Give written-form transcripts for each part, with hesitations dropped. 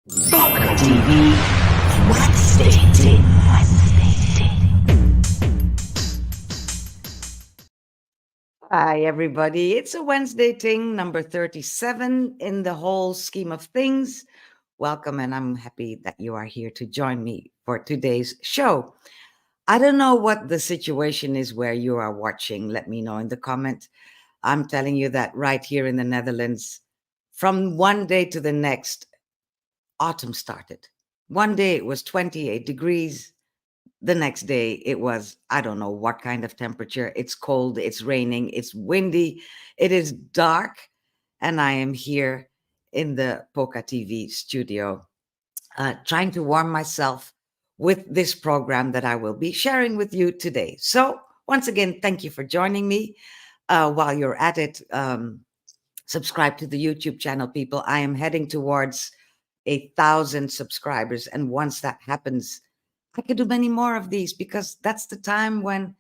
PocaTV Wenzzzday. Hi, everybody. It's a Wednesday Ting, number 37 in the whole scheme of things. Welcome, and I'm happy that you are here to join me for today's show. I don't know what the situation is where you are watching. Let me know in the comment. I'm telling you that right here in the Netherlands, from one day to the next, autumn started. One day it was 28 degrees. The next day it was, I don't know what kind of temperature. It's cold, it's raining, it's windy, it is dark. And I am here in the PocaTV studio trying to warm myself with this program that I will be sharing with you today. So once again, thank you for joining me. While you're at it, subscribe to the YouTube channel, people. I am heading towards 1,000 subscribers. And once that happens, I could do many more of these, because that's the time when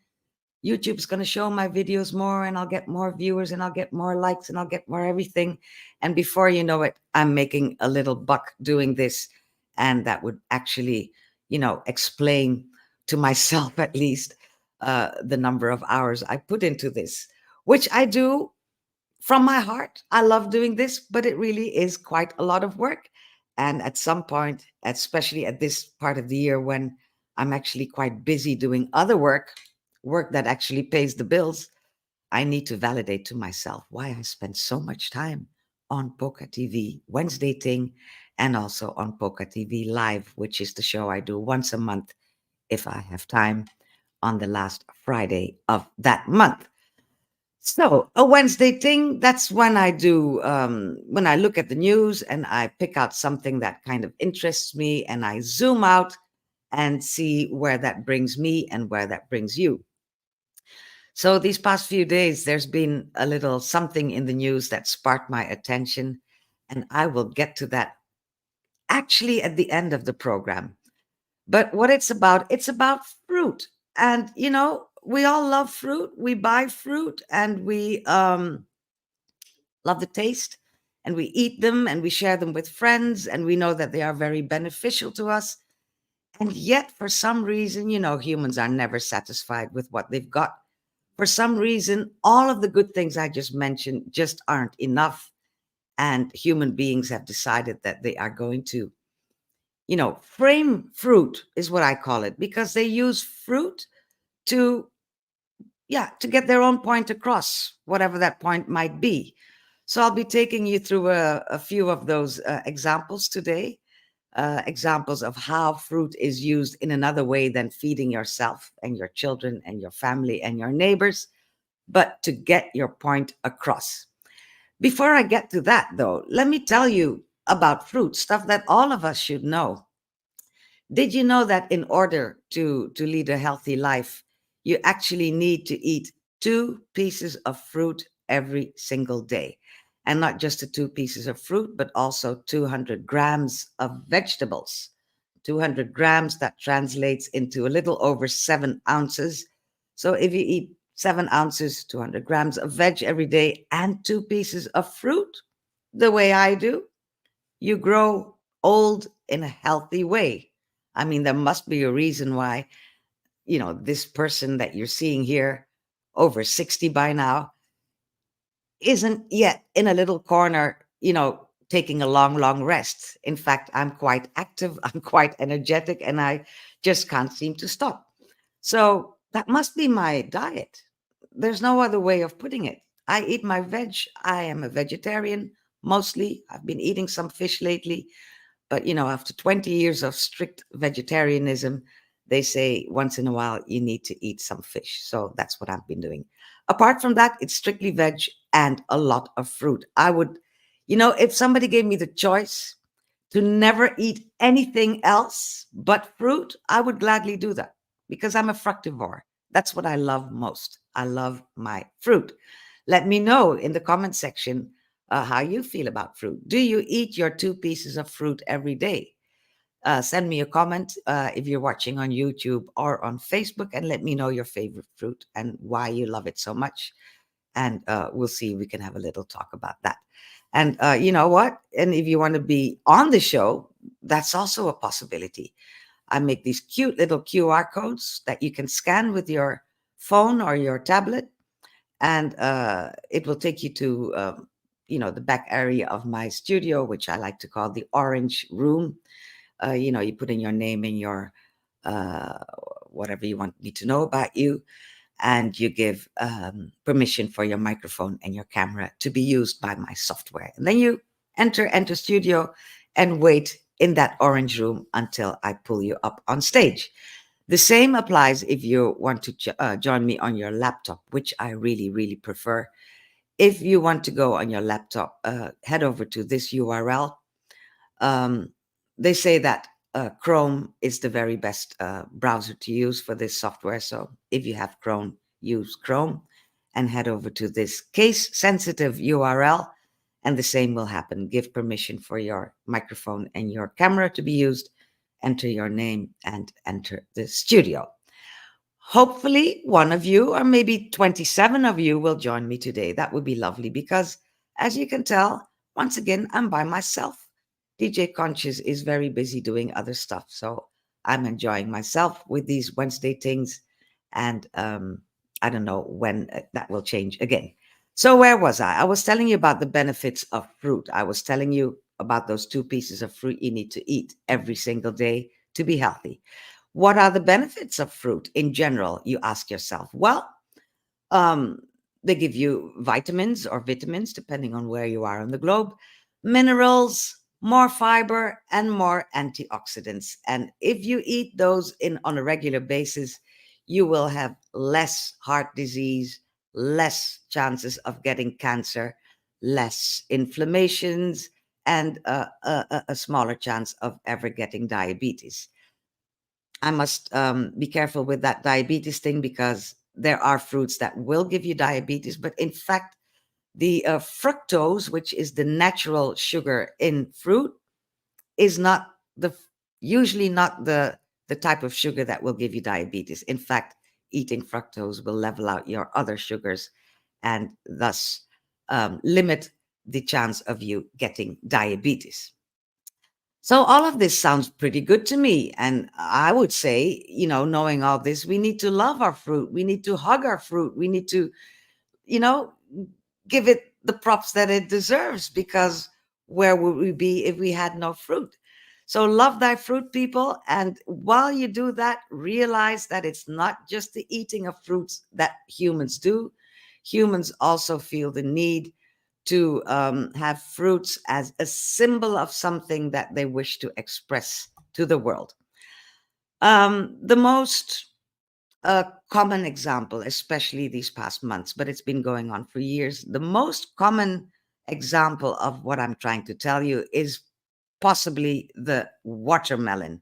YouTube's going to show my videos more, and I'll get more viewers, and I'll get more likes, and I'll get more everything. And before you know it, I'm making a little buck doing this. And that would actually, explain to myself at least the number of hours I put into this, which I do from my heart. I love doing this, but it really is quite a lot of work. And at some point, especially at this part of the year when I'm actually quite busy doing other work that actually pays the bills, I need to validate to myself why I spend so much time on PocaTV Wenzzzday Ting, and also on PocaTV Live, which is the show I do once a month if I have time on the last Friday of that month. So a Wenzzzday Ting, that's when I do, when I look at the news and I pick out something that kind of interests me, and I zoom out and see where that brings me and where that brings you. So these past few days, there's been a little something in the news that sparked my attention, and I will get to that actually at the end of the program. But what it's about fruit. And, we all love fruit. We buy fruit, and we love the taste, and we eat them, and we share them with friends, and we know that they are very beneficial to us. And yet, for some reason, humans are never satisfied with what they've got. For some reason, all of the good things I just mentioned just aren't enough. And human beings have decided that they are going to, frame fruit, is what I call it, because they use fruit to, to get their own point across, whatever that point might be. So I'll be taking you through a few of those examples today, examples of how fruit is used in another way than feeding yourself and your children and your family and your neighbors, but to get your point across. Before I get to that, though, let me tell you about fruit, stuff that all of us should know. Did you know that in order to lead a healthy life, you actually need to eat 2 pieces of fruit every single day? And not just the 2 pieces of fruit, but also 200 grams of vegetables. 200 grams, that translates into a little over 7 ounces. So if you eat 7 ounces, 200 grams of veg every day, and 2 pieces of fruit, the way I do, you grow old in a healthy way. I mean, there must be a reason why, this person that you're seeing here, over 60 by now, isn't yet in a little corner, taking a long, long rest. In fact, I'm quite active, I'm quite energetic, and I just can't seem to stop. So that must be my diet. There's no other way of putting it. I eat my veg. I am a vegetarian mostly. I've been eating some fish lately. But, after 20 years of strict vegetarianism, they say once in a while you need to eat some fish. So that's what I've been doing. Apart from that, it's strictly veg and a lot of fruit. I would, if somebody gave me the choice to never eat anything else but fruit, I would gladly do that, because I'm a fructivore. That's what I love most. I love my fruit. Let me know in the comment section how you feel about fruit. Do you eat your 2 pieces of fruit every day? Send me a comment if you're watching on YouTube or on Facebook, and let me know your favorite fruit and why you love it so much. And we'll see if we can have a little talk about that. And you know what? And if you want to be on the show, that's also a possibility. I make these cute little QR codes that you can scan with your phone or your tablet, and it will take you to the back area of my studio, which I like to call the orange room. You put in your name and your uh, whatever you want me to know about you, and you give permission for your microphone and your camera to be used by my software. And then you enter studio and wait in that orange room until I pull you up on stage. The same applies if you want to join me on your laptop, which I really, really prefer. If you want to go on your laptop, head over to this URL. Um, they say that Chrome is the very best browser to use for this software. So if you have Chrome, use Chrome and head over to this case-sensitive URL, and the same will happen. Give permission for your microphone and your camera to be used, enter your name, and enter the studio. Hopefully, one of you, or maybe 27 of you, will join me today. That would be lovely because, as you can tell, once again, I'm by myself. DJ Conscious is very busy doing other stuff, so I'm enjoying myself with these Wednesday things, and I don't know when that will change again. So, where was I? I was telling you about the benefits of fruit. I was telling you about those 2 pieces of fruit you need to eat every single day to be healthy. What are the benefits of fruit in general? You ask yourself. Well, um, they give you vitamins, depending on where you are on the globe, minerals, more fiber, and more antioxidants. And if you eat those on a regular basis, you will have less heart disease, less chances of getting cancer, less inflammations, and a smaller chance of ever getting diabetes. I must be careful with that diabetes thing because there are fruits that will give you diabetes, but in fact, the fructose, which is the natural sugar in fruit, is not the usually not the type of sugar that will give you diabetes. In fact, eating fructose will level out your other sugars and thus limit the chance of you getting diabetes. So all of this sounds pretty good to me. And I would say, knowing all this, we need to love our fruit. We need to hug our fruit. We need to, you know, give it the props that it deserves, because where would we be if we had no fruit? So love thy fruit, people. And while you do that, realize that it's not just the eating of fruits that humans do. Humans also feel the need to have fruits as a symbol of something that they wish to express to the world. The most common example, especially these past months, but it's been going on for years, the most common example of what I'm trying to tell you is possibly the watermelon.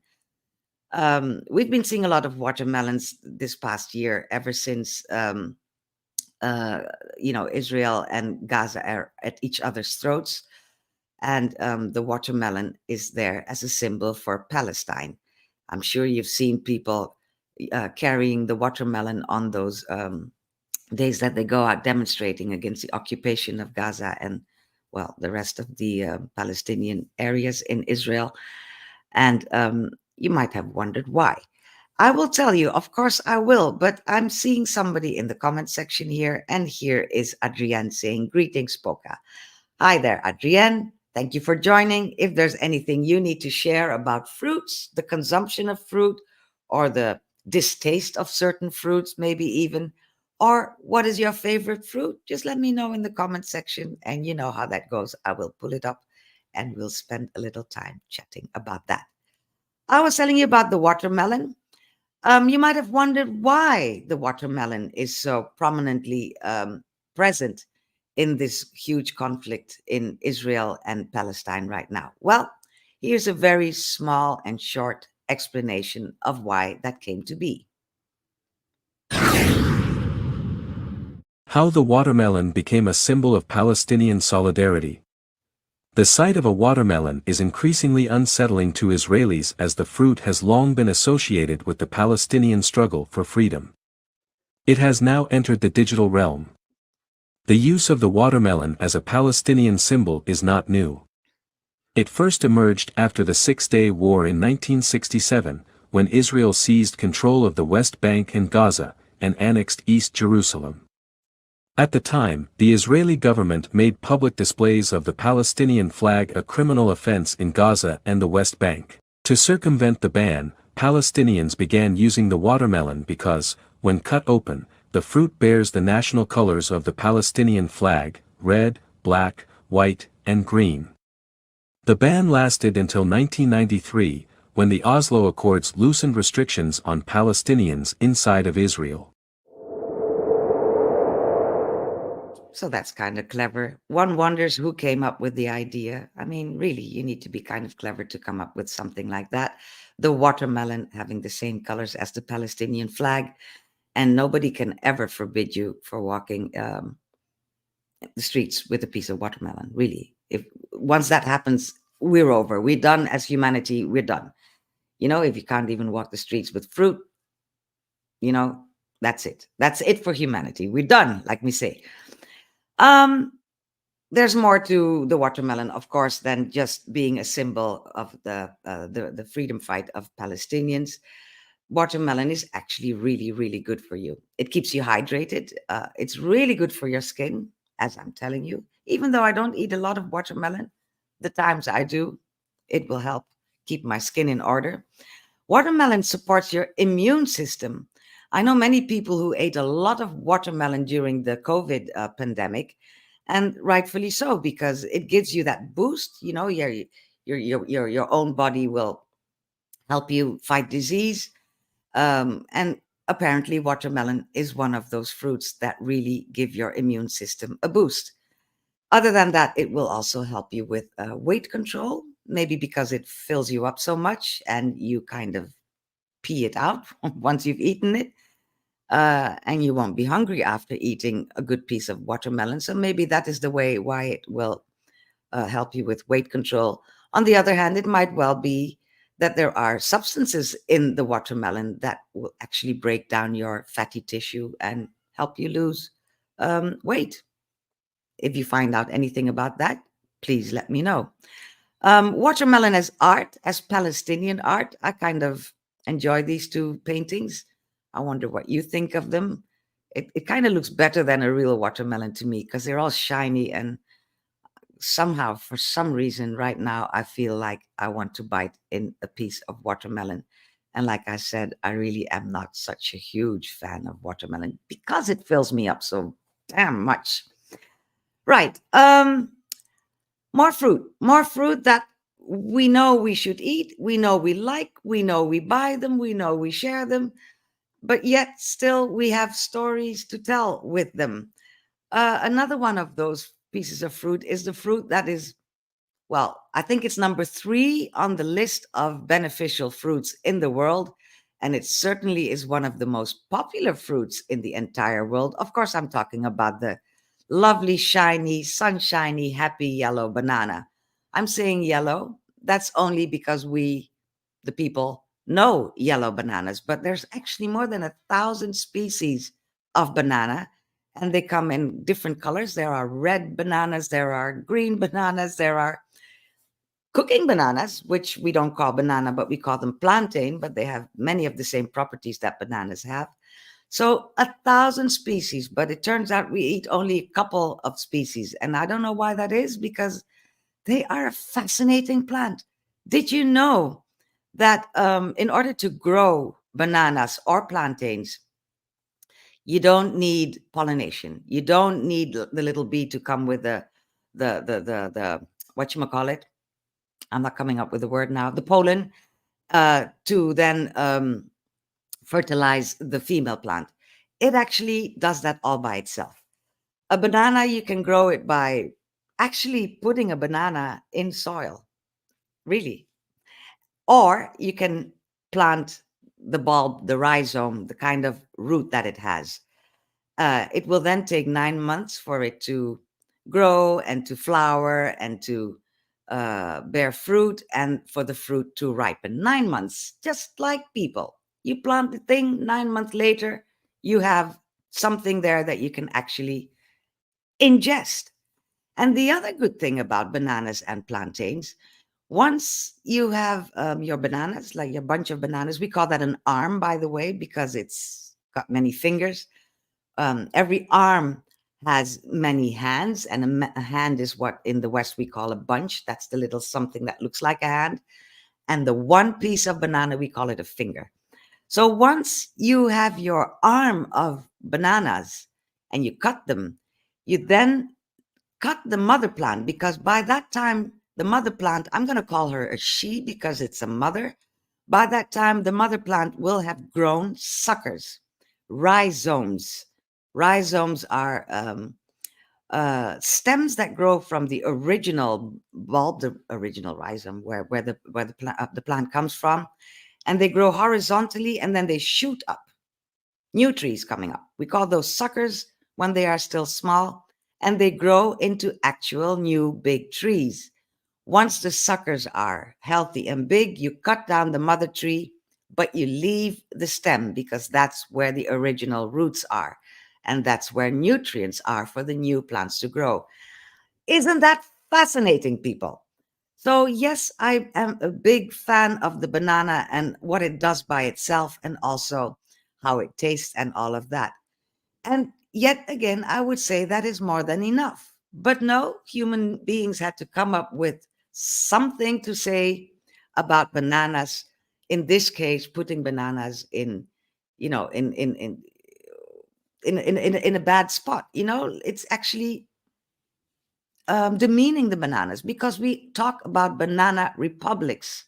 We've been seeing a lot of watermelons this past year, ever since uh, Israel and Gaza are at each other's throats. And the watermelon is there as a symbol for Palestine. I'm sure you've seen people carrying the watermelon on those days that they go out demonstrating against the occupation of Gaza and, well, the rest of the Palestinian areas in Israel. And you might have wondered why. I will tell you, of course I will, but I'm seeing somebody in the comment section here, and here is Adrienne saying, "Greetings, Poca." Hi there, Adrienne. Thank you for joining. If there's anything you need to share about fruits, the consumption of fruit, or the distaste of certain fruits, maybe even, or what is your favorite fruit, just let me know in the comment section, and you know how that goes. I will pull it up and we'll spend a little time chatting about that. I was telling you about the watermelon. You might have wondered why the watermelon is so prominently present in this huge conflict in Israel and Palestine right now. Well, here's a very small and short explanation of why that came to be. How the watermelon became a symbol of Palestinian solidarity. The sight of a watermelon is increasingly unsettling to Israelis, as the fruit has long been associated with the Palestinian struggle for freedom. It has now entered the digital realm. The use of the watermelon as a Palestinian symbol is not new. It first emerged after the Six-Day War in 1967, when Israel seized control of the West Bank and Gaza, and annexed East Jerusalem. At the time, the Israeli government made public displays of the Palestinian flag a criminal offense in Gaza and the West Bank. To circumvent the ban, Palestinians began using the watermelon because, when cut open, the fruit bears the national colors of the Palestinian flag: red, black, white, and green. The ban lasted until 1993, when the Oslo Accords loosened restrictions on Palestinians inside of Israel. So that's kind of clever. One wonders who came up with the idea. I mean, really, you need to be kind of clever to come up with something like that. The watermelon having the same colors as the Palestinian flag, and nobody can ever forbid you for walking the streets with a piece of watermelon. Really, if once that happens, we're over. We're done as humanity. We're done. If you can't even walk the streets with fruit, you know, that's it. That's it for humanity. We're done, like we say. Um, there's more to the watermelon, of course, than just being a symbol of the freedom fight of Palestinians. Watermelon is actually really, really good for you. It keeps you hydrated. It's really good for your skin, as I'm telling you. Even though I don't eat a lot of watermelon, the times I do, it will help keep my skin in order. Watermelon supports your immune system. I know many people who ate a lot of watermelon during the COVID pandemic, and rightfully so, because it gives you that boost. Your own body will help you fight disease. And apparently, watermelon is one of those fruits that really give your immune system a boost. Other than that, it will also help you with weight control, maybe because it fills you up so much and you kind of pee it out once you've eaten it. And you won't be hungry after eating a good piece of watermelon. So maybe that is the way why it will help you with weight control. On the other hand, it might well be that there are substances in the watermelon that will actually break down your fatty tissue and help you lose weight. If you find out anything about that, please let me know. Watermelon as art, as Palestinian art, I kind of enjoy these two paintings. I wonder what you think of them. It kind of looks better than a real watermelon to me because they're all shiny, and somehow, for some reason, right now, I feel like I want to bite in a piece of watermelon. And like I said, I really am not such a huge fan of watermelon because it fills me up so damn much. Right. More fruit that we know we should eat, we know we like, we know we buy them, we know we share them, but yet still we have stories to tell with them. Another one of those pieces of fruit is the fruit that is, well, I think it's number 3 on the list of beneficial fruits in the world. And it certainly is one of the most popular fruits in the entire world. Of course, I'm talking about the lovely, shiny, sunshiny, happy yellow banana. I'm saying yellow. That's only because we, the people, know yellow bananas. But there's actually more than 1,000 species of banana, and they come in different colors. There are red bananas, there are green bananas, there are cooking bananas, which we don't call banana, but we call them plantain, but they have many of the same properties that bananas have. So 1,000 species, but it turns out we eat only a couple of species. And I don't know why that is, because they are a fascinating plant. Did you know that in order to grow bananas or plantains, you don't need pollination. You don't need the little bee to come with the whatchamacallit, I'm not coming up with the word now, the pollen, to then fertilize the female plant. It actually does that all by itself. A banana, you can grow it by actually putting a banana in soil, really. Or you can plant the bulb, the rhizome, the kind of root that it has. It will then take 9 months for it to grow and to flower and to bear fruit and for the fruit to ripen. 9 months, just like people. You plant the thing, 9 months later, you have something there that you can actually ingest. And the other good thing about bananas and plantains, Once you have your bananas, like your bunch of bananas, we call that an arm, by the way, because it's got many fingers. Every arm has many hands, and a hand is what in the West we call a bunch. That's the little something that looks like a hand. And the one piece of banana, we call it a finger. So once you have your arm of bananas and you cut them, you then cut the mother plant, because by that time, the mother plant, I'm going to call her a she because it's a mother. By that time, the mother plant will have grown suckers, rhizomes. Rhizomes are stems that grow from the original bulb, the original rhizome, where the plant comes from, and they grow horizontally and then they shoot up. New trees coming up. We call those suckers when they are still small, and they grow into actual new big trees. Once the suckers are healthy and big, you cut down the mother tree, but you leave the stem because that's where the original roots are. And that's where nutrients are for the new plants to grow. Isn't that fascinating, people? So, yes, I am a big fan of the banana and what it does by itself, and also how it tastes and all of that. And yet again, I would say that is more than enough. But no, human beings had to come up with something to say about bananas. In this case, putting bananas in, you know, in a bad spot. It's actually demeaning the bananas, because we talk about banana republics.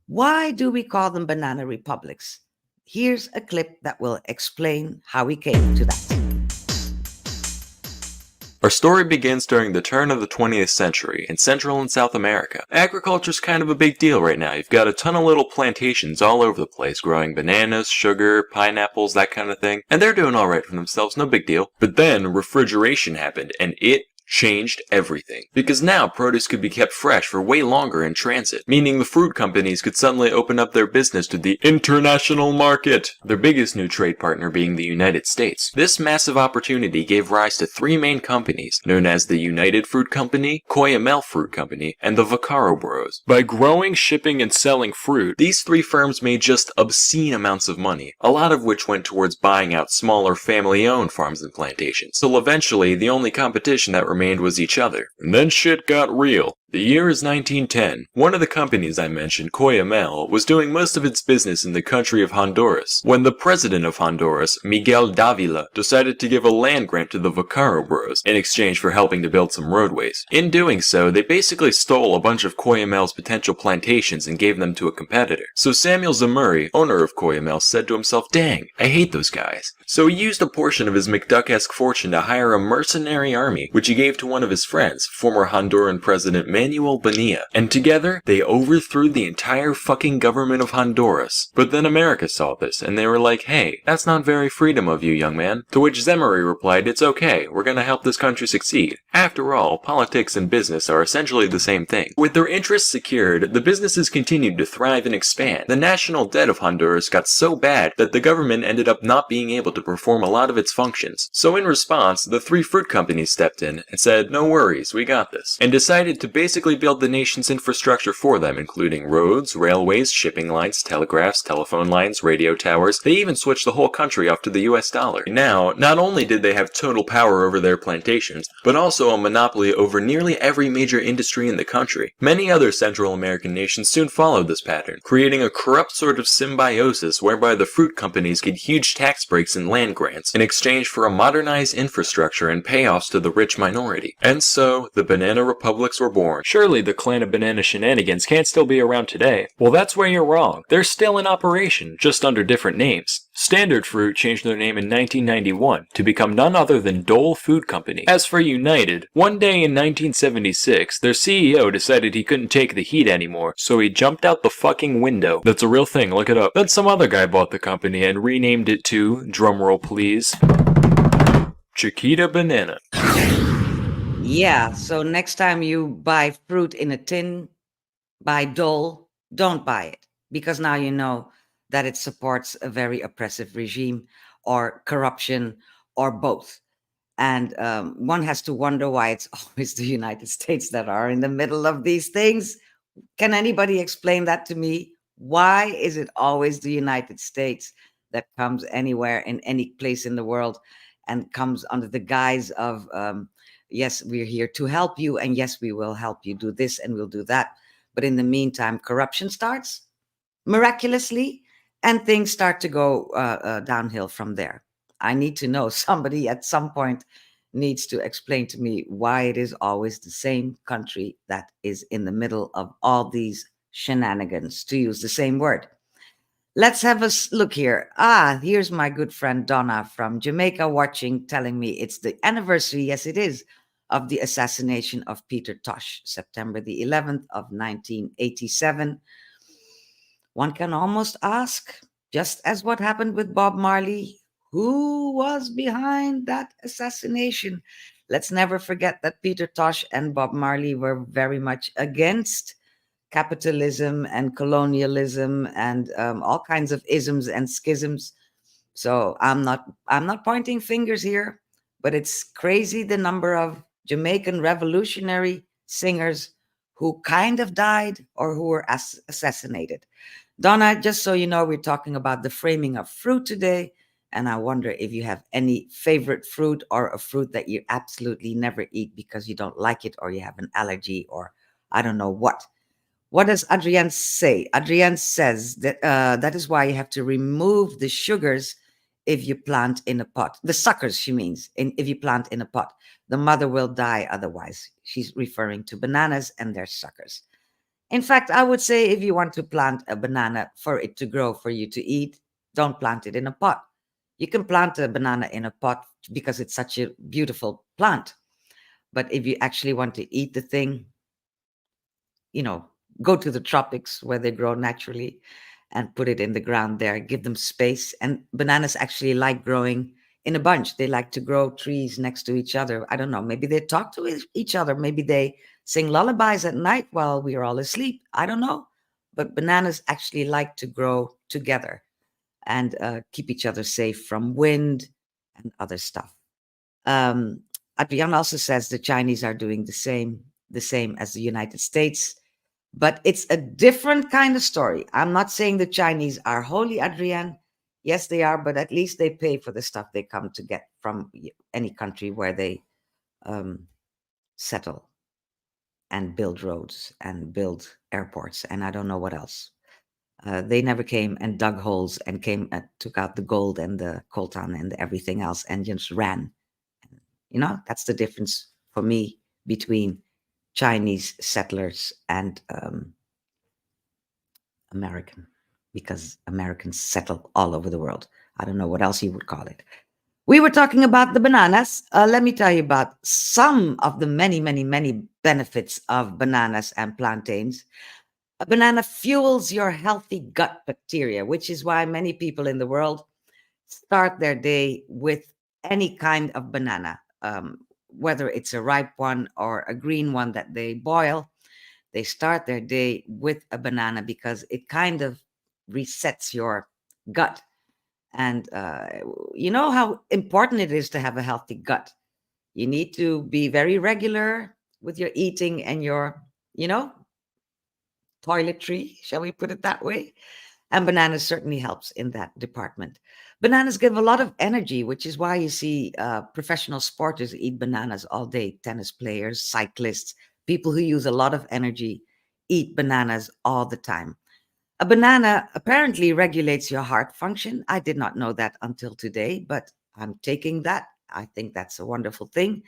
Why do we call them banana republics? Here's a clip that will explain how we came to that. Our story begins during the turn of the 20th century in Central and South America. Agriculture's kind of a big deal right now. You've got a ton of little plantations all over the place growing bananas, sugar, pineapples, that kind of thing. And they're doing alright for themselves, no big deal. But then refrigeration happened and it changed everything. Because now produce could be kept fresh for way longer in transit, meaning the fruit companies could suddenly open up their business to the international market, their biggest new trade partner being the United States. This massive opportunity gave rise to three main companies, known as the United Fruit Company, Cuyamel Fruit Company, and the Vaccaro Bros. By growing, shipping, and selling fruit, these three firms made just obscene amounts of money, a lot of which went towards buying out smaller family-owned farms and plantations, till eventually the only competition that remained was each other. And then shit got real. The year is 1910. One of the companies I mentioned, Cuyamel, was doing most of its business in the country of Honduras, when the president of Honduras, Miguel Davila, decided to give a land grant to the Vaccaro Bros in exchange for helping to build some roadways. In doing so, they basically stole a bunch of Cuyamel's potential plantations and gave them to a competitor. So Samuel Zamuri, owner of Cuyamel, said to himself, "Dang, I hate those guys." So he used a portion of his McDuck-esque fortune to hire a mercenary army, which he gave to one of his friends, former Honduran President Manuel Bonilla, and together they overthrew the entire fucking government of Honduras. But then America saw this, and they were like, "Hey, that's not very freedom of you, young man." To which Zemery replied, "It's okay, we're gonna help this country succeed. After all, politics and business are essentially the same thing." With their interests secured, the businesses continued to thrive and expand. The national debt of Honduras got so bad that the government ended up not being able to perform a lot of its functions. So in response, the three fruit companies stepped in and said, "No worries, we got this," and decided to basically build the nation's infrastructure for them, including roads, railways, shipping lines, telegraphs, telephone lines, radio towers. They even switched the whole country off to the US dollar. Now, not only did they have total power over their plantations, but also a monopoly over nearly every major industry in the country. Many other Central American nations soon followed this pattern, creating a corrupt sort of symbiosis whereby the fruit companies get huge tax breaks and land grants in exchange for a modernized infrastructure and payoffs to the rich minority. And so, the banana republics were born. Surely the clan of banana shenanigans can't still be around today. Well, that's where you're wrong. They're still in operation, just under different names. Standard Fruit changed their name in 1991 to become none other than Dole Food Company. As for United, one day in 1976, their CEO decided he couldn't take the heat anymore, so he jumped out the fucking window. That's a real thing, look it up. Then some other guy bought the company and renamed it to, drumroll please, Chiquita Banana. Yeah, so next time you buy fruit in a tin by Dole, don't buy it, because now you know that it supports a very oppressive regime or corruption or both. And one has to wonder why it's always the United States that are in the middle of these things. Can anybody explain that to me? Why is it always the United States that comes anywhere in any place in the world and comes under the guise of, yes, we're here to help you, and yes, we will help you do this and we'll do that. But in the meantime, corruption starts miraculously, and things start to go downhill from there. I need to know, somebody at some point needs to explain to me why it is always the same country that is in the middle of all these shenanigans, to use the same word. Let's have a look here. Here's my good friend Donna from Jamaica watching, telling me it's the anniversary, yes, it is, of the assassination of Peter Tosh, September the 11th of 1987. One can almost ask, just as what happened with Bob Marley, who was behind that assassination? Let's never forget that Peter Tosh and Bob Marley were very much against capitalism and colonialism and all kinds of isms and schisms. So I'm not pointing fingers here, but it's crazy the number of Jamaican revolutionary singers who kind of died or who were assassinated. Donna, just so you know, we're talking about the framing of fruit today. And I wonder if you have any favorite fruit or a fruit that you absolutely never eat because you don't like it or you have an allergy or I don't know what. What does Adrienne say? Adrienne says that that is why you have to remove the sugars if you plant in a pot. The suckers, she means, if you plant in a pot. The mother will die otherwise. She's referring to bananas and their suckers. In fact, I would say if you want to plant a banana for it to grow for you to eat, don't plant it in a pot. You can plant a banana in a pot because it's such a beautiful plant. But if you actually want to eat the thing, you know, go to the tropics where they grow naturally and put it in the ground there, give them space. And bananas actually like growing in a bunch. They like to grow trees next to each other. I don't know, maybe they talk to each other. Maybe they sing lullabies at night while we are all asleep. I don't know. But bananas actually like to grow together and keep each other safe from wind and other stuff. Um, Adrian also says the Chinese are doing the same as the United States, but it's a different kind of story. I'm not saying the Chinese are holy, Adrienne. Yes, they are, but at least they pay for the stuff they come to get from any country where they um, settle and build roads and build airports, and I don't know what else. They never came and dug holes and came and took out the gold and the coltan and everything else and just ran. You know, that's the difference for me between Chinese settlers and American, because Americans settle all over the world. I don't know what else you would call it. We were talking about the bananas. Let me tell you about some of the many, many, many benefits of bananas and plantains. A banana fuels your healthy gut bacteria, which is why many people in the world start their day with any kind of banana, whether it's a ripe one or a green one that they boil. They start their day with a banana because it kind of resets your gut. And you know how important it is to have a healthy gut. You need to be very regular with your eating and your, you know, toiletry, shall we put it that way? And bananas certainly helps in that department. Bananas give a lot of energy, which is why you see professional sporters eat bananas all day. Tennis players, cyclists, people who use a lot of energy eat bananas all the time. A banana apparently regulates your heart function. I did not know that until today, but I'm taking that. I think that's a wonderful thing.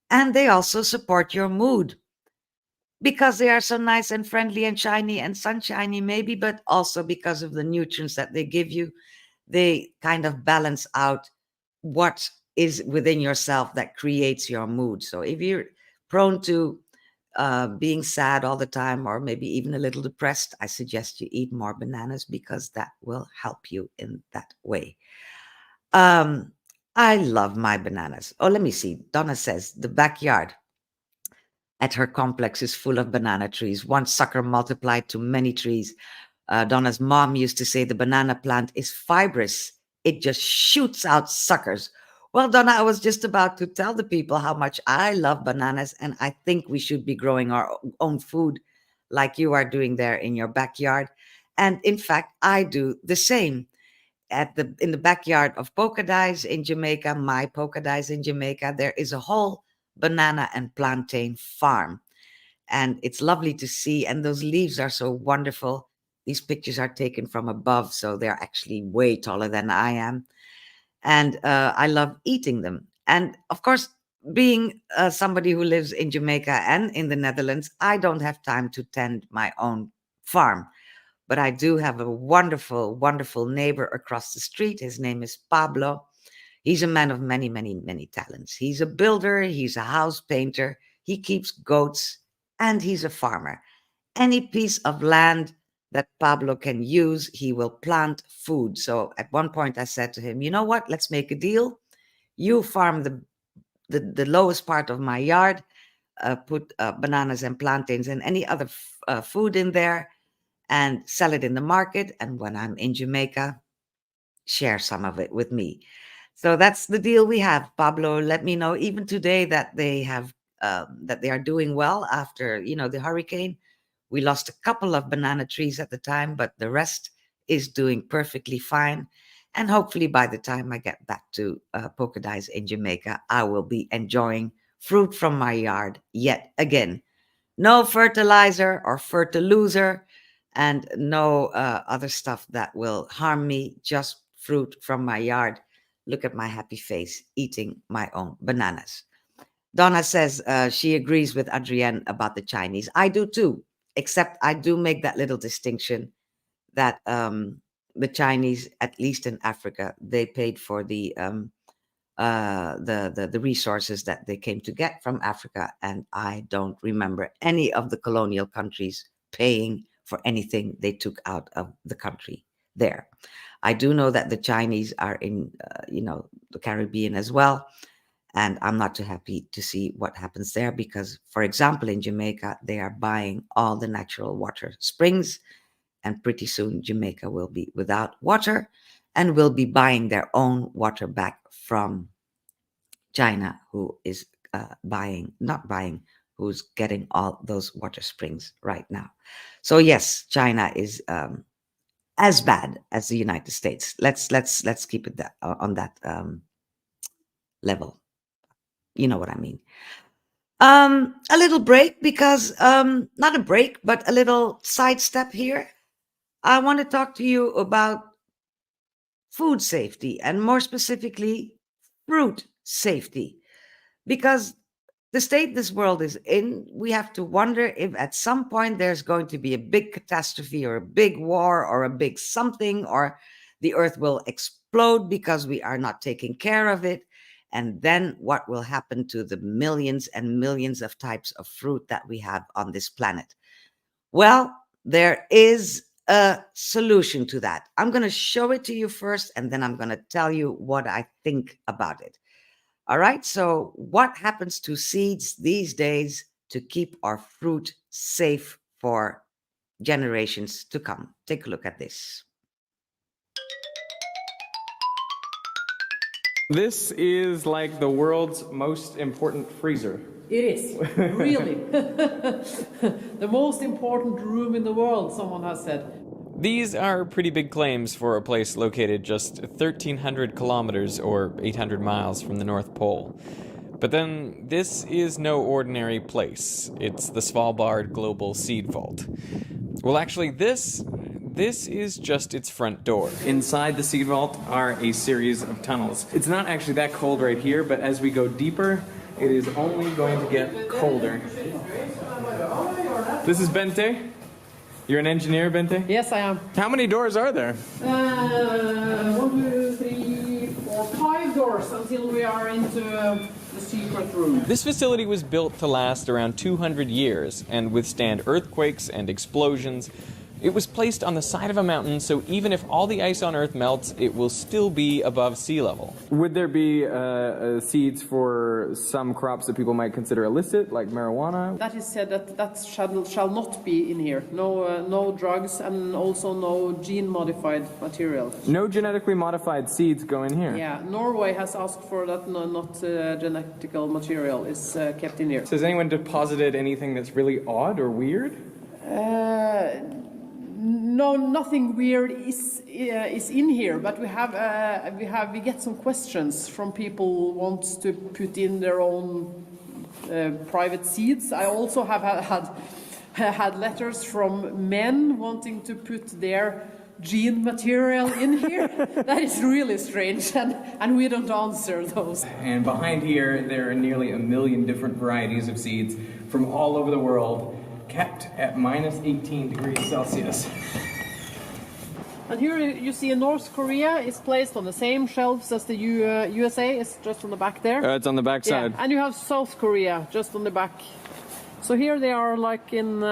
And they also support your mood because they are so nice and friendly and shiny and sunshiny, maybe, but also because of the nutrients that they give you. They kind of balance out what is within yourself that creates your mood. So if you're prone to being sad all the time or maybe even a little depressed, I suggest you eat more bananas because that will help you in that way. Um, I love my bananas. Oh, let me see. Donna says the backyard at her complex is full of banana trees. One sucker multiplied to many trees. Donna's mom used to say the banana plant is fibrous. It just shoots out suckers. Well, Donna, I was just about to tell the people how much I love bananas, and I think we should be growing our own food like you are doing there in your backyard. And in fact, I do the same. In the backyard of PocaTV in Jamaica, my PocaTV in Jamaica, there is a whole banana and plantain farm. And it's lovely to see. And those leaves are so wonderful. These pictures are taken from above, so they're actually way taller than I am. And I love eating them. And of course, being somebody who lives in Jamaica and in the Netherlands, I don't have time to tend my own farm. But I do have a wonderful, wonderful neighbor across the street. His name is Pablo. He's a man of many, many, many talents. He's a builder, he's a house painter, he keeps goats, and he's a farmer. Any piece of land that Pablo can use, he will plant food. So at one point I said to him, you know what, let's make a deal. You farm the lowest part of my yard, put bananas and plantains and any other food in there, and sell it in the market. And when I'm in Jamaica, share some of it with me. So that's the deal we have. Pablo let me know even today that they are doing well after the hurricane. We lost a couple of banana trees at the time, but the rest is doing perfectly fine. And hopefully by the time I get back to PocaTV in Jamaica, I will be enjoying fruit from my yard yet again. No fertilizer or fertilizer, and no other stuff that will harm me, just fruit from my yard. Look at my happy face eating my own bananas. Donna says she agrees with Adrienne about the Chinese. I do too, except I do make that little distinction that the Chinese, at least in Africa, they paid for the resources that they came to get from Africa, and I don't remember any of the colonial countries paying for anything they took out of the country there. I do know that the Chinese are in, the Caribbean as well, and I'm not too happy to see what happens there because, for example, in Jamaica, they are buying all the natural water springs, and pretty soon Jamaica will be without water and will be buying their own water back from China, who is who's getting all those water springs right now. So yes, China is as bad as the United States. Let's keep it on that level. You know what I mean. A little break because not a break, but a little sidestep here. I want to talk to you about food safety and more specifically fruit safety, because the state this world is in, we have to wonder if at some point there's going to be a big catastrophe or a big war or a big something, or the earth will explode because we are not taking care of it. And then what will happen to the millions and millions of types of fruit that we have on this planet? Well, there is a solution to that. I'm going to show it to you first, and then I'm going to tell you what I think about it. All right, so what happens to seeds these days to keep our fruit safe for generations to come? Take a look at this. This is like the world's most important freezer. It is, really. The most important room in the world, someone has said. These are pretty big claims for a place located just 1,300 kilometers or 800 miles from the North Pole. But then, this is no ordinary place. It's the Svalbard Global Seed Vault. Well, actually, this is just its front door. Inside the seed vault are a series of tunnels. It's not actually that cold right here, but as we go deeper, it is only going to get colder. This is Bente. You're an engineer, Bente? Yes, I am. How many doors are there? 1, 2, 3, 4, 5 doors until we are into the secret room. This facility was built to last around 200 years and withstand earthquakes and explosions. It was placed on the side of a mountain, so even if all the ice on Earth melts, it will still be above sea level. Would there be seeds for some crops that people might consider illicit, like marijuana? That is said that shall not be in here. No drugs and also no gene-modified material. No genetically modified seeds go in here? Yeah, Norway has asked for that not genetical material is kept in here. So has anyone deposited anything that's really odd or weird? No, nothing weird is in here, but we get some questions from people who want to put in their own private seeds. I also have had letters from men wanting to put their gene material in here. That is really strange, and we don't answer those. And behind here, there are nearly 1 million different varieties of seeds from all over the world, kept at minus 18 degrees Celsius. And here you see North Korea is placed on the same shelves as the USA. It's just on the back there. It's on the back Yeah, side. and you have South Korea just on the back. So here they are like in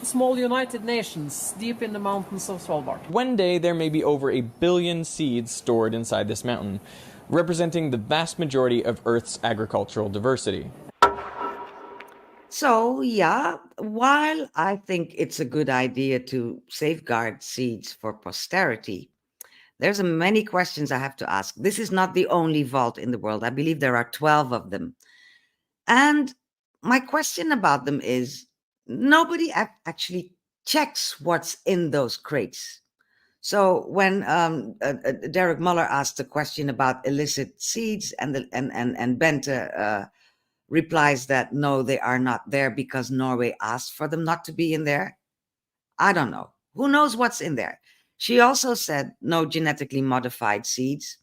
small United Nations, deep in the mountains of Svalbard. One day there may be over 1 billion seeds stored inside this mountain, representing the vast majority of Earth's agricultural diversity. So, yeah, while I think it's a good idea to safeguard seeds for posterity, there's many questions I have to ask. This is not the only vault in the world. I believe there are 12 of them. And my question about them is nobody actually checks what's in those crates. So when Derek Muller asked a question about illicit seeds, and Bente replies that no, they are not there because Norway asked for them not to be in there. I don't know. Who knows what's in there? She also said no genetically modified seeds.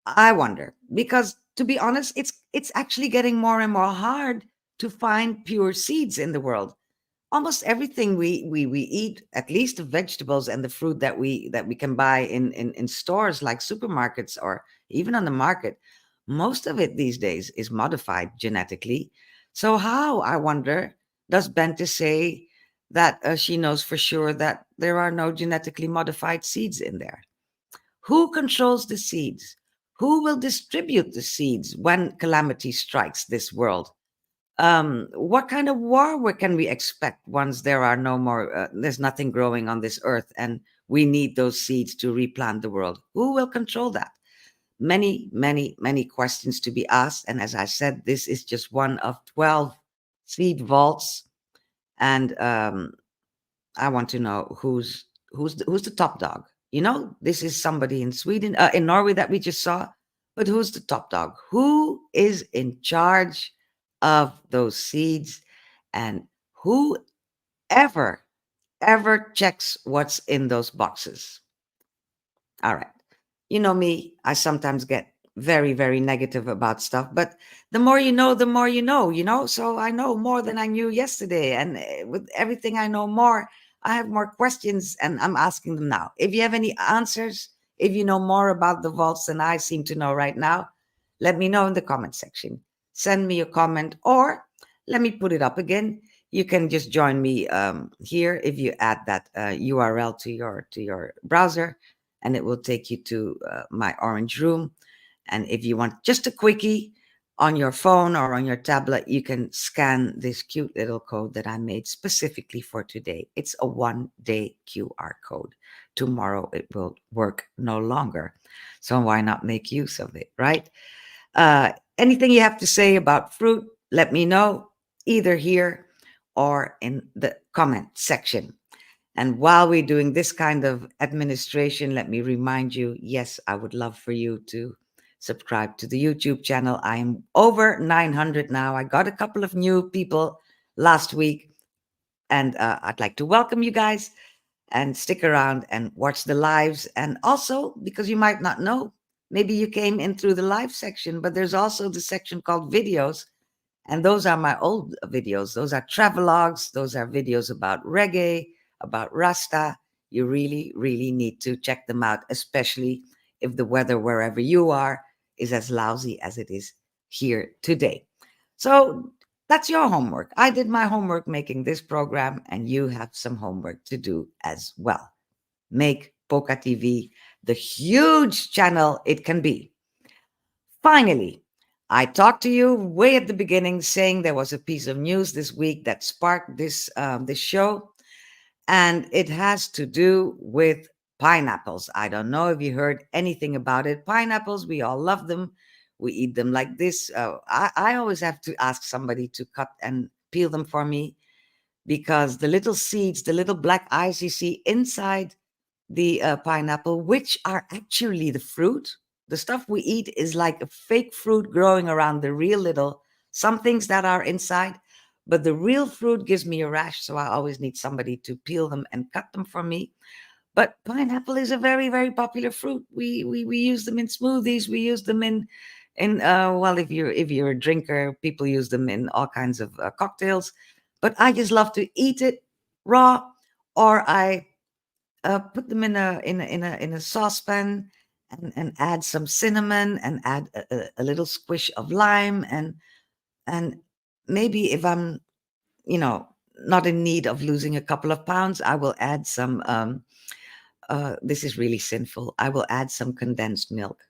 I wonder, because to be honest, it's actually getting more and more hard to find pure seeds in the world. Almost everything we eat, at least the vegetables and the fruit that we can buy in stores like supermarkets or even on the market, most of it these days is modified genetically. So how, I wonder, does Bente say that she knows for sure that there are no genetically modified seeds in there? Who controls the seeds? Who will distribute the seeds when calamity strikes this world? What kind of war can we expect once there are no more, there's nothing growing on this earth and we need those seeds to replant the world? Who will control that? Many, many, many questions to be asked. And as I said, this is just one of 12 seed vaults. And I want to know who's the top dog. You know, this is somebody in Sweden, in Norway that we just saw. But who's the top dog? Who is in charge of those seeds? And who ever checks what's in those boxes? All right. You know me, I sometimes get very, very negative about stuff, but the more you know, the more you know. So I know more than I knew yesterday. And with everything I know more, I have more questions and I'm asking them now. If you have any answers, if you know more about the vaults than I seem to know right now, let me know in the comment section. Send me a comment or let me put it up again. You can just join me here if you add that URL to your browser, and it will take you to my orange room. And if you want just a quickie on your phone or on your tablet, you can scan this cute little code that I made specifically for today. It's a 1-day QR code. Tomorrow it will work no longer. So why not make use of it, right? Anything you have to say about fruit, let me know either here or in the comment section. And while we're doing this kind of administration, let me remind you, yes, I would love for you to subscribe to the YouTube channel. I am over 900 now. I got a couple of new people last week, and I'd like to welcome you guys and stick around and watch the lives. And also, because you might not know, maybe you came in through the live section, but there's also the section called videos. And those are my old videos. Those are travelogues. Those are videos about reggae, about Rasta. You really, really need to check them out, especially if the weather wherever you are is as lousy as it is here today. So that's your homework. I did my homework making this program, and you have some homework to do as well. Make PocaTV the huge channel it can be. Finally, I talked to you way at the beginning saying there was a piece of news this week that sparked this show, and it has to do with pineapples. I don't know if you heard anything about it. Pineapples, we all love them. We eat them like this. I always have to ask somebody to cut and peel them for me because the little seeds, the little black eyes you see inside the pineapple, which are actually the fruit. The stuff we eat is like a fake fruit growing around the real little some things that are inside, but the real fruit gives me a rash, so I always need somebody to peel them and cut them for me. But pineapple is a very, very popular fruit. We use them in smoothies. We use them in well, if you're a drinker, people use them in all kinds of cocktails. But I just love to eat it raw, or I put them in a saucepan and add some cinnamon and add a little squish of lime and maybe if I'm not in need of losing a couple of pounds, I will add some this is really sinful. I will add some condensed milk.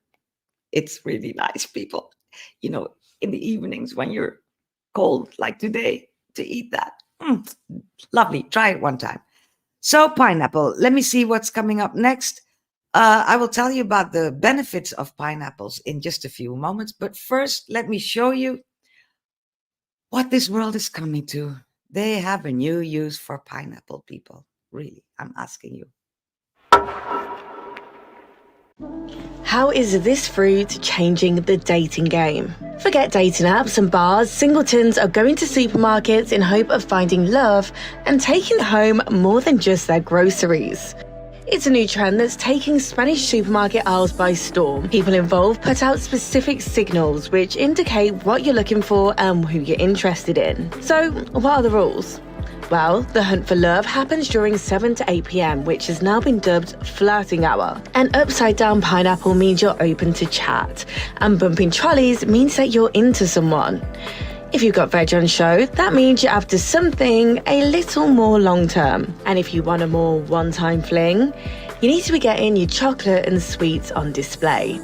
It's really nice, people. In the evenings when you're cold, like today, to eat that. Lovely. Try it one time. So, pineapple. Let me see what's coming up next. I will tell you about the benefits of pineapples in just a few moments. But first, let me show you what this world is coming to. They have a new use for pineapple, people. Really, I'm asking you. How is this fruit changing the dating game? Forget dating apps and bars, singletons are going to supermarkets in hope of finding love and taking home more than just their groceries. It's a new trend that's taking Spanish supermarket aisles by storm. People involved put out specific signals which indicate what you're looking for and who you're interested in. So, what are the rules? Well, the hunt for love happens during 7 to 8 p.m, which has now been dubbed flirting hour. An upside down pineapple means you're open to chat, and bumping trolleys means that you're into someone. If you've got veg on show, that means you're after something a little more long term. And if you want a more one-time fling, you need to be getting your chocolate and sweets on display.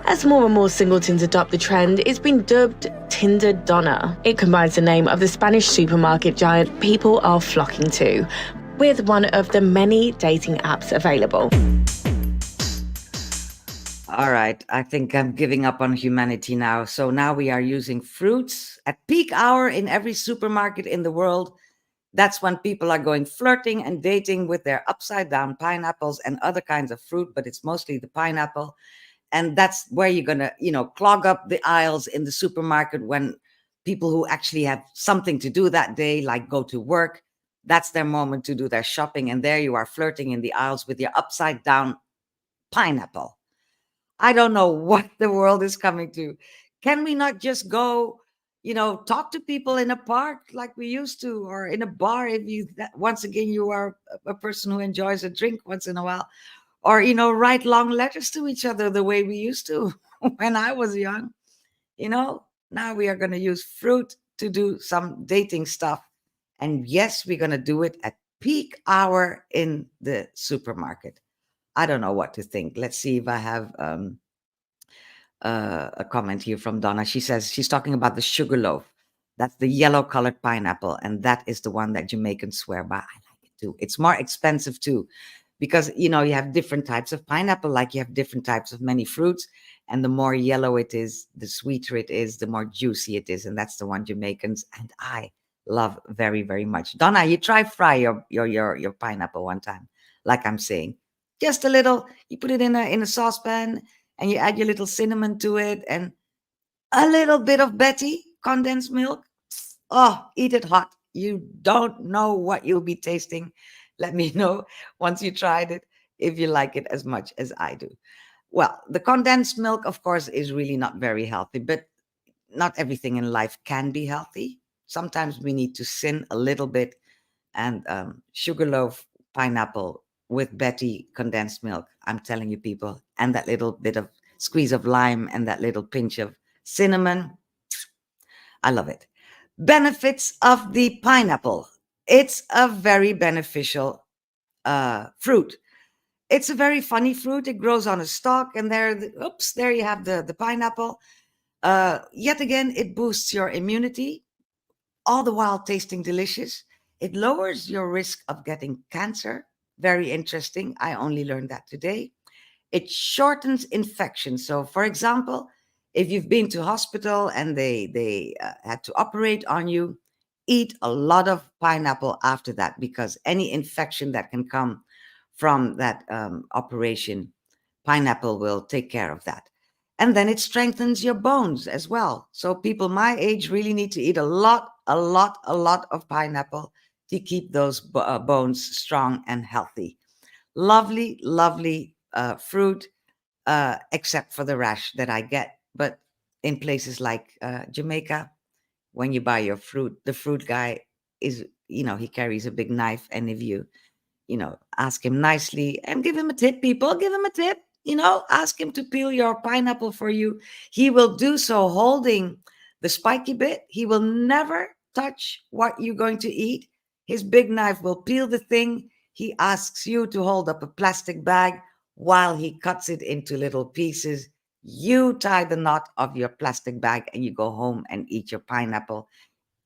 As more and more singletons adopt the trend, it's been dubbed Tinder Donna. It combines the name of the Spanish supermarket giant people are flocking to with one of the many dating apps available. All right, I think I'm giving up on humanity now. So now we are using fruits at peak hour in every supermarket in the world. That's when people are going flirting and dating with their upside down pineapples and other kinds of fruit, but it's mostly the pineapple. And that's where you're going to, clog up the aisles in the supermarket when people who actually have something to do that day, like go to work, that's their moment to do their shopping. And there you are flirting in the aisles with your upside down pineapple. I don't know what the world is coming to. Can we not just go, talk to people in a park like we used to, or in a bar if once again, you are a person who enjoys a drink once in a while, or, write long letters to each other the way we used to when I was young. Now we are going to use fruit to do some dating stuff. And yes, we're going to do it at peak hour in the supermarket. I don't know what to think. Let's see if I have a comment here from Donna. She says she's talking about the sugar loaf. That's the yellow colored pineapple. And that is the one that Jamaicans swear by. I like it too. It's more expensive too, because, you have different types of pineapple, like you have different types of many fruits. And the more yellow it is, the sweeter it is, the more juicy it is. And that's the one Jamaicans and I love very, very much. Donna, you try fry your pineapple one time, like I'm saying. Just a little, you put it in a saucepan and you add your little cinnamon to it and a little bit of Betty condensed milk. Oh, eat it hot. You don't know what you'll be tasting. Let me know once you tried it if you like it as much as I do. Well, the condensed milk, of course, is really not very healthy, but not everything in life can be healthy. Sometimes we need to sin a little bit, and sugarloaf pineapple with Betty condensed milk, I'm telling you, people, and that little bit of squeeze of lime and that little pinch of cinnamon. I love it. Benefits of the pineapple. It's a very beneficial fruit. It's a very funny fruit. It grows on a stalk, and there you have the pineapple. Yet again, it boosts your immunity, all the while tasting delicious. It lowers your risk of getting cancer. Very interesting. I only learned that today. It shortens infection. So, for example, if you've been to hospital and they had to operate on you, eat a lot of pineapple after that, because any infection that can come from that operation, pineapple will take care of that. And then it strengthens your bones as well. So people my age really need to eat a lot of pineapple to keep those bones strong and healthy. Lovely fruit, except for the rash that I get. But in places like Jamaica, when you buy your fruit, the fruit guy is, he carries a big knife. And if you, ask him nicely and give him a tip, people, give him a tip, ask him to peel your pineapple for you. He will do so holding the spiky bit. He will never touch what you're going to eat. His big knife will peel the thing. He asks you to hold up a plastic bag while he cuts it into little pieces. You tie the knot of your plastic bag and you go home and eat your pineapple.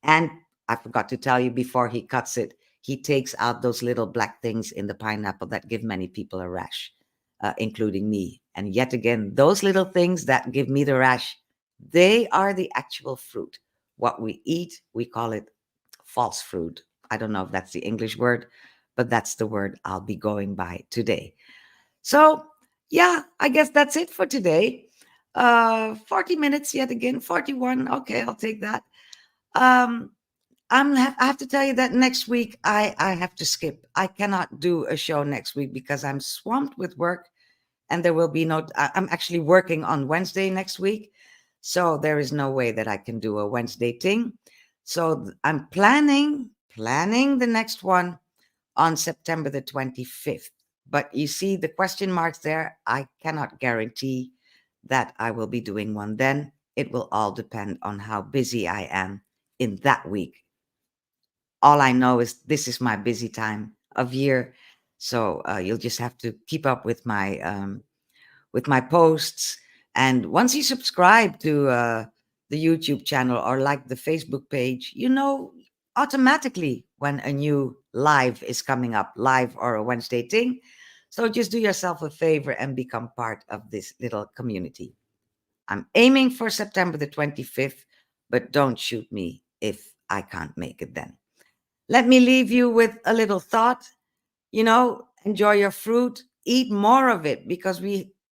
And I forgot to tell you, before he cuts it, he takes out those little black things in the pineapple that give many people a rash, including me. And yet again, those little things that give me the rash, they are the actual fruit. What we eat, we call it false fruit. I don't know if that's the English word, but that's the word I'll be going by today. So, yeah, I guess that's it for today. 40 minutes yet again, 41. Okay, I'll take that. Um, I have to tell you that next week I have to skip. I cannot do a show next week because I'm swamped with work, and there will be no. I'm actually working on Wednesday next week, so there is no way that I can do a Wenzzzday Ting. So I'm planning the next one on September the 25th. But you see the question marks there. I cannot guarantee that I will be doing one then. It will all depend on how busy I am in that week. All I know is this is my busy time of year, so you'll just have to keep up with my posts. And once you subscribe to the YouTube channel or like the Facebook page, automatically when a new live is coming up, live or a Wenzzzday Ting. So just do yourself a favor and become part of this little community. I'm aiming for September the 25th, but don't shoot me if I can't make it then. Let me leave you with a little thought. Enjoy your fruit, eat more of it, because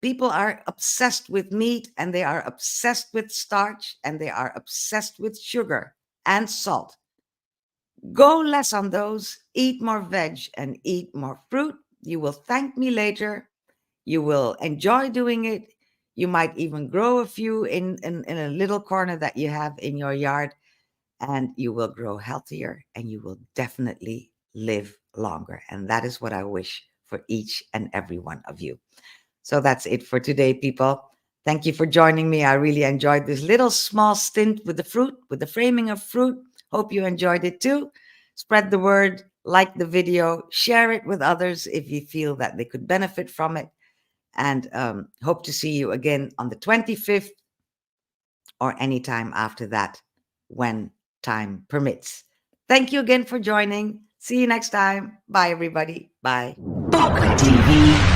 people are obsessed with meat, and they are obsessed with starch, and they are obsessed with sugar and salt. Go less on those, eat more veg and eat more fruit. You will thank me later. You will enjoy doing it. You might even grow a few in a little corner that you have in your yard, and you will grow healthier, and you will definitely live longer. And that is what I wish for each and every one of you. So that's it for today, people. Thank you for joining me. I really enjoyed this little small stint with the fruit, with the framing of fruit. Hope you enjoyed it too. Spread the word, like the video, share it with others if you feel that they could benefit from it. And hope to see you again on the 25th or anytime after that when time permits. Thank you again for joining. See you next time. Bye, everybody. Bye. PocaTV.